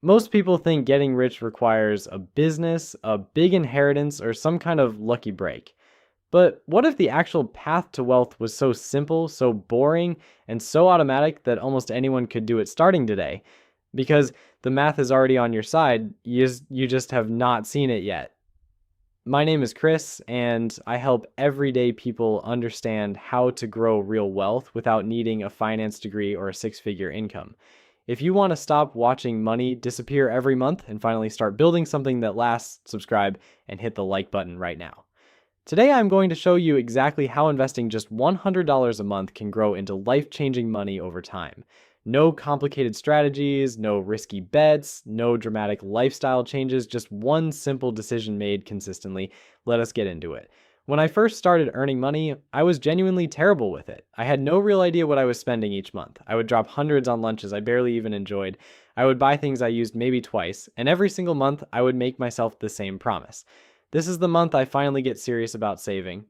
Most people think getting rich requires a business, a big inheritance, or some kind of lucky break. But what if the actual path to wealth was so simple, so boring, and so automatic that almost anyone could do it starting today? Because the math is already on your side, you just have not seen it yet. My name is Chris, and I help everyday people understand how to grow real wealth without needing a finance degree or a six-figure income. If you want to stop watching money disappear every month and finally start building something that lasts, subscribe and hit the like button right now. Today, I'm going to show you exactly how investing just $100 a month can grow into life-changing money over time. No complicated strategies, no risky bets, no dramatic lifestyle changes, just one simple decision made consistently. Let us get into it. When I first started earning money, I was genuinely terrible with it. I had no real idea what I was spending each month. I would drop hundreds on lunches I barely even enjoyed. I would buy things I used maybe twice, and every single month I would make myself the same promise. This is the month I finally get serious about saving.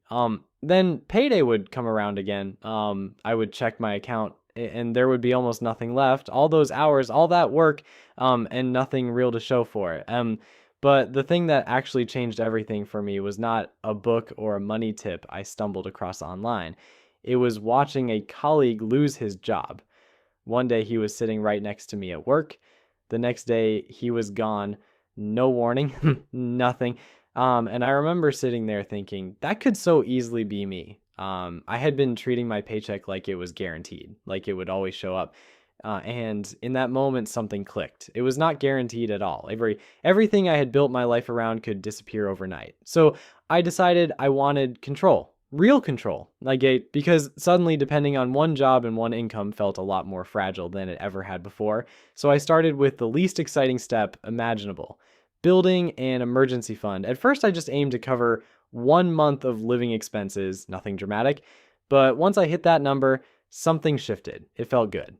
Then payday would come around again. I would check my account and there would be almost nothing left. All those hours, all that work, and nothing real to show for it. But the thing that actually changed everything for me was not a book or a money tip I stumbled across online. It was watching a colleague lose his job. One day he was sitting right next to me at work. The next day he was gone. No warning, nothing. And I remember sitting there thinking, that could so easily be me. I had been treating my paycheck like it was guaranteed, like it would always show up. And in that moment, something clicked. It was not guaranteed at all. Everything I had built my life around could disappear overnight. So I decided I wanted control, real control. Because suddenly depending on one job and one income felt a lot more fragile than it ever had before. So I started with the least exciting step imaginable, building an emergency fund. At first, I just aimed to cover 1 month of living expenses, nothing dramatic. But once I hit that number, something shifted. It felt good.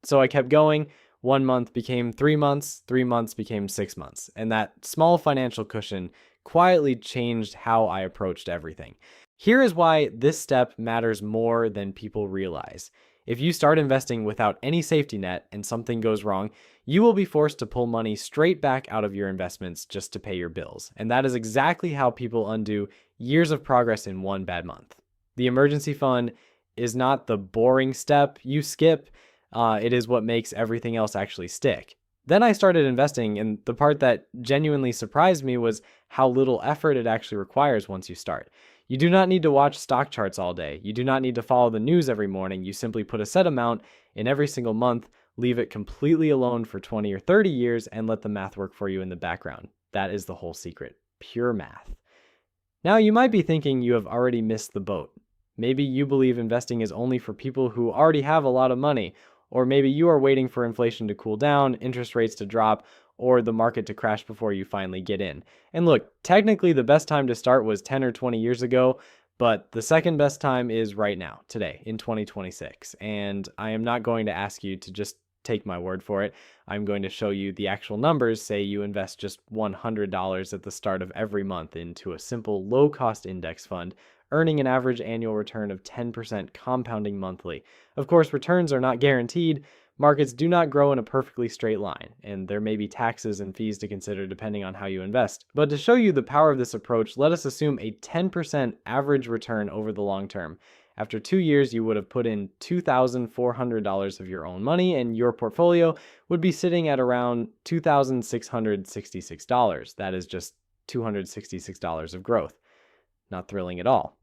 So I kept going. 1 month became 3 months, 3 months became 6 months. And that small financial cushion quietly changed how I approached everything. Here is why this step matters more than people realize. If you start investing without any safety net and something goes wrong, you will be forced to pull money straight back out of your investments just to pay your bills. And that is exactly how people undo years of progress in one bad month. The emergency fund is not the boring step you skip. It is what makes everything else actually stick. Then I started investing, and the part that genuinely surprised me was how little effort it actually requires once you start. You do not need to watch stock charts all day. You do not need to follow the news every morning. You simply put a set amount in every single month, leave it completely alone for 20 or 30 years, and let the math work for you in the background. That is the whole secret. Pure math. Now, you might be thinking you have already missed the boat. Maybe you believe investing is only for people who already have a lot of money, or maybe you are waiting for inflation to cool down, interest rates to drop, or the market to crash before you finally get in. And look, technically the best time to start was 10 or 20 years ago, but the second best time is right now, today, in 2026. And I am not going to ask you to just take my word for it. I'm going to show you the actual numbers. Say you invest just $100 at the start of every month into a simple low-cost index fund, earning an average annual return of 10% compounding monthly. Of course, returns are not guaranteed. Markets do not grow in a perfectly straight line, and there may be taxes and fees to consider depending on how you invest. But to show you the power of this approach, let us assume a 10% average return over the long term. After 2 years, you would have put in $2,400 of your own money, and your portfolio would be sitting at around $2,666. That is just $266 of growth. Not thrilling at all.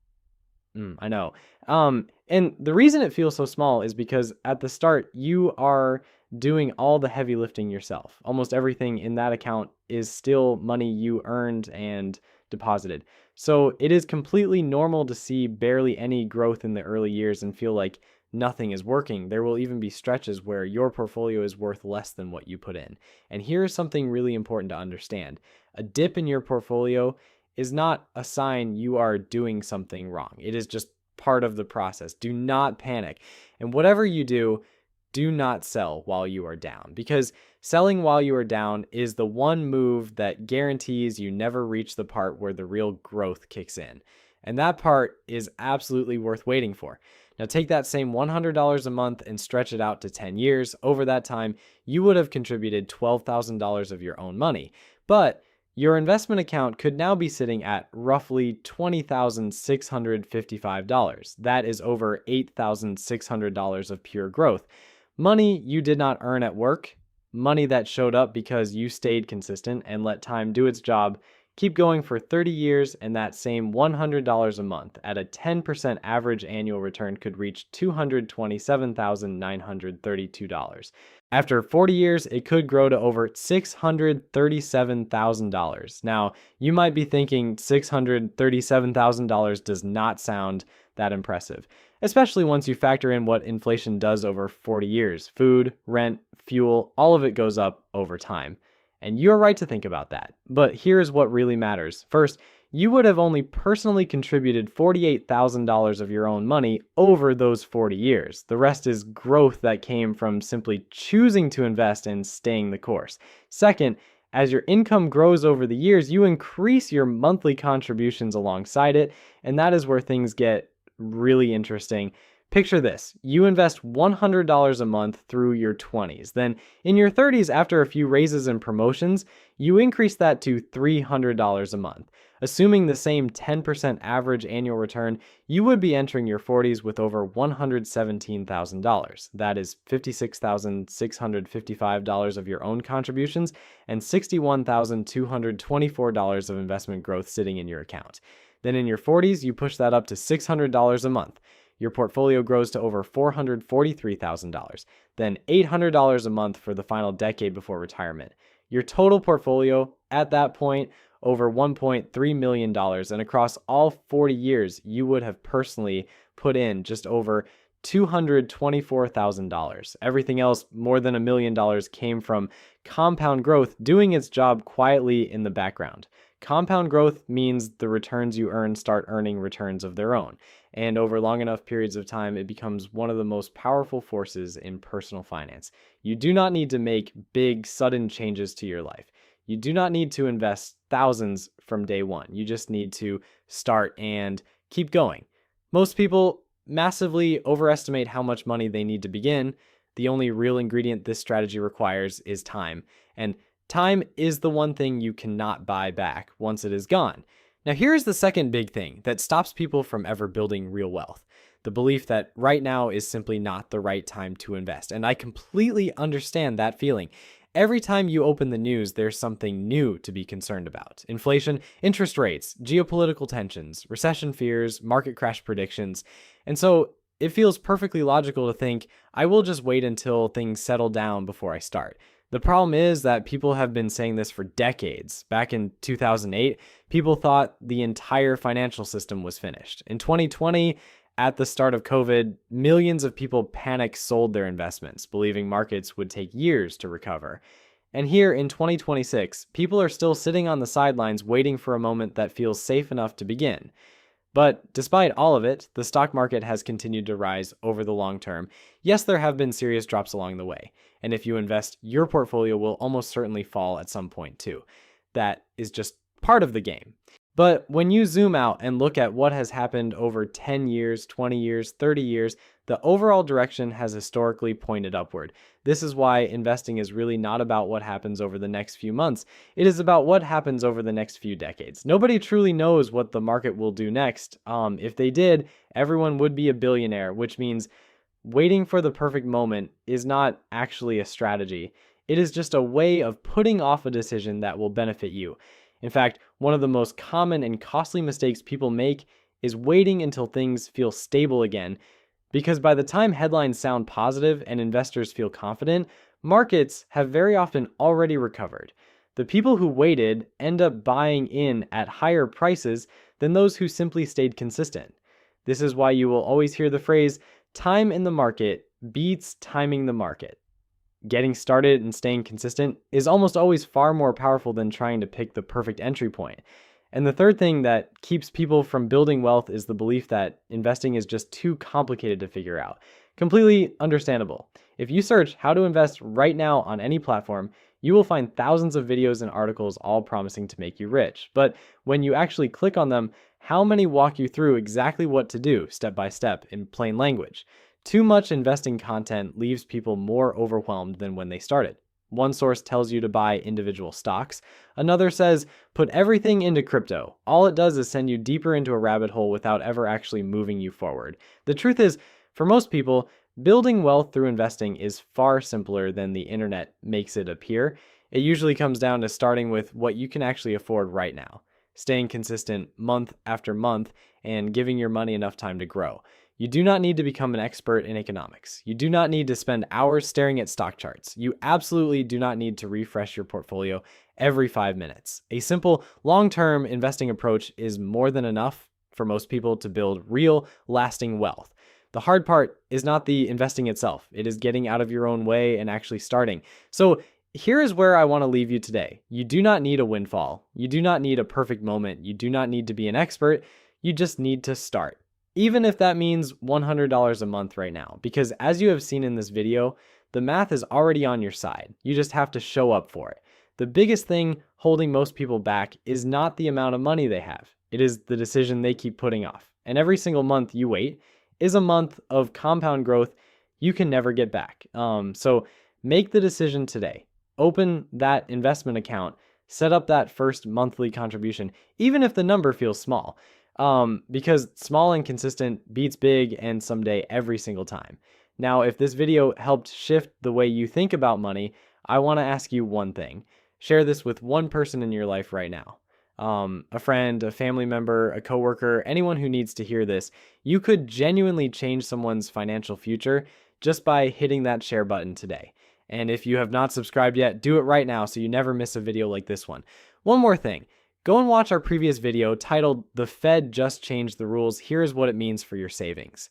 I know. And the reason it feels so small is because at the start, you are doing all the heavy lifting yourself. Almost everything in that account is still money you earned and deposited. So it is completely normal to see barely any growth in the early years and feel like nothing is working. There will even be stretches where your portfolio is worth less than what you put in. And here's something really important to understand. A dip in your portfolio is not a sign you are doing something wrong. It is just part of the process. Do not panic. And whatever you do not sell while you are down, because selling while you are down is the one move that guarantees you never reach the part where the real growth kicks in. And that part is absolutely worth waiting for. Now take that same $100 a month and stretch it out to 10 years. Over that time, you would have contributed $12,000 of your own money. But your investment account could now be sitting at roughly $20,655. That is over $8,600 of pure growth. Money you did not earn at work, money that showed up because you stayed consistent and let time do its job. Keep going for 30 years, and that same $100 a month at a 10% average annual return could reach $227,932. After 40 years, it could grow to over $637,000. Now, you might be thinking $637,000 does not sound that impressive, especially once you factor in what inflation does over 40 years. Food, rent, fuel, all of it goes up over time. And you're right to think about that. But here's what really matters. First, you would have only personally contributed $48,000 of your own money over those 40 years. The rest is growth that came from simply choosing to invest and staying the course. Second, as your income grows over the years, you increase your monthly contributions alongside it, and that is where things get really interesting. Picture this, you invest $100 a month through your 20s. Then in your 30s, after a few raises and promotions, you increase that to $300 a month. Assuming the same 10% average annual return, you would be entering your 40s with over $117,000. That is $56,655 of your own contributions and $61,224 of investment growth sitting in your account. Then in your 40s, you push that up to $600 a month. Your portfolio grows to over $443,000, then $800 a month for the final decade before retirement. Your total portfolio at that point, over $1.3 million, and across all 40 years, you would have personally put in just over $224,000. Everything else, more than $1 million, came from compound growth doing its job quietly in the background. Compound growth means the returns you earn start earning returns of their own. And over long enough periods of time, it becomes one of the most powerful forces in personal finance. You do not need to make big, sudden changes to your life. You do not need to invest thousands from day one. You just need to start and keep going. Most people massively overestimate how much money they need to begin. The only real ingredient this strategy requires is time. And time is the one thing you cannot buy back once it is gone. Now, here's the second big thing that stops people from ever building real wealth. The belief that right now is simply not the right time to invest. And I completely understand that feeling. Every time you open the news, there's something new to be concerned about. Inflation, interest rates, geopolitical tensions, recession fears, market crash predictions. And so it feels perfectly logical to think, I will just wait until things settle down before I start. The problem is that people have been saying this for decades. Back in 2008, people thought the entire financial system was finished. In 2020, at the start of COVID, millions of people panic sold their investments, believing markets would take years to recover. And here in 2026, people are still sitting on the sidelines waiting for a moment that feels safe enough to begin. But despite all of it, the stock market has continued to rise over the long term. Yes, there have been serious drops along the way. And if you invest, your portfolio will almost certainly fall at some point too. That is just part of the game. But when you zoom out and look at what has happened over 10 years, 20 years, 30 years, the overall direction has historically pointed upward. This is why investing is really not about what happens over the next few months. It is about what happens over the next few decades. Nobody truly knows what the market will do next. If they did, everyone would be a billionaire, which means waiting for the perfect moment is not actually a strategy. It is just a way of putting off a decision that will benefit you. In fact, one of the most common and costly mistakes people make is waiting until things feel stable again, because by the time headlines sound positive and investors feel confident, markets have very often already recovered. The people who waited end up buying in at higher prices than those who simply stayed consistent. This is why you will always hear the phrase, time in the market beats timing the market. Getting started and staying consistent is almost always far more powerful than trying to pick the perfect entry point. And the third thing that keeps people from building wealth is the belief that investing is just too complicated to figure out. Completely understandable. If you search how to invest right now on any platform, you will find thousands of videos and articles all promising to make you rich. But when you actually click on them, How many walk you through exactly what to do step by step in plain language? Too much investing content leaves people more overwhelmed than when they started. One source tells you to buy individual stocks. Another says, put everything into crypto. All it does is send you deeper into a rabbit hole without ever actually moving you forward. The truth is, for most people, building wealth through investing is far simpler than the internet makes it appear. It usually comes down to starting with what you can actually afford right now, staying consistent month after month, and giving your money enough time to grow. You do not need to become an expert in economics. You do not need to spend hours staring at stock charts. You absolutely do not need to refresh your portfolio every 5 minutes. A simple, long-term investing approach is more than enough for most people to build real, lasting wealth. The hard part is not the investing itself. It is getting out of your own way and actually starting. So here is where I want to leave you today. You do not need a windfall. You do not need a perfect moment. You do not need to be an expert. You just need to start. Even if that means $100 a month right now, because as you have seen in this video, the math is already on your side. You just have to show up for it. The biggest thing holding most people back is not the amount of money they have. It is the decision they keep putting off. And every single month you wait is a month of compound growth you can never get back. So make the decision today. Open that investment account, set up that first monthly contribution, even if the number feels small. Because small and consistent beats big and someday every single time. Now, if this video helped shift the way you think about money, I want to ask you one thing. Share this with one person in your life right now. A friend, a family member, a coworker, anyone who needs to hear this. You could genuinely change someone's financial future just by hitting that share button today. And if you have not subscribed yet, do it right now so you never miss a video like this one. One more thing. Go and watch our previous video titled "The Fed Just Changed the Rules. Here's what it means for your savings."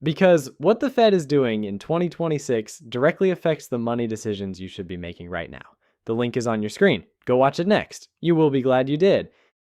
Because what the Fed is doing in 2026 directly affects the money decisions you should be making right now. The link is on your screen. Go watch it next. You will be glad you did.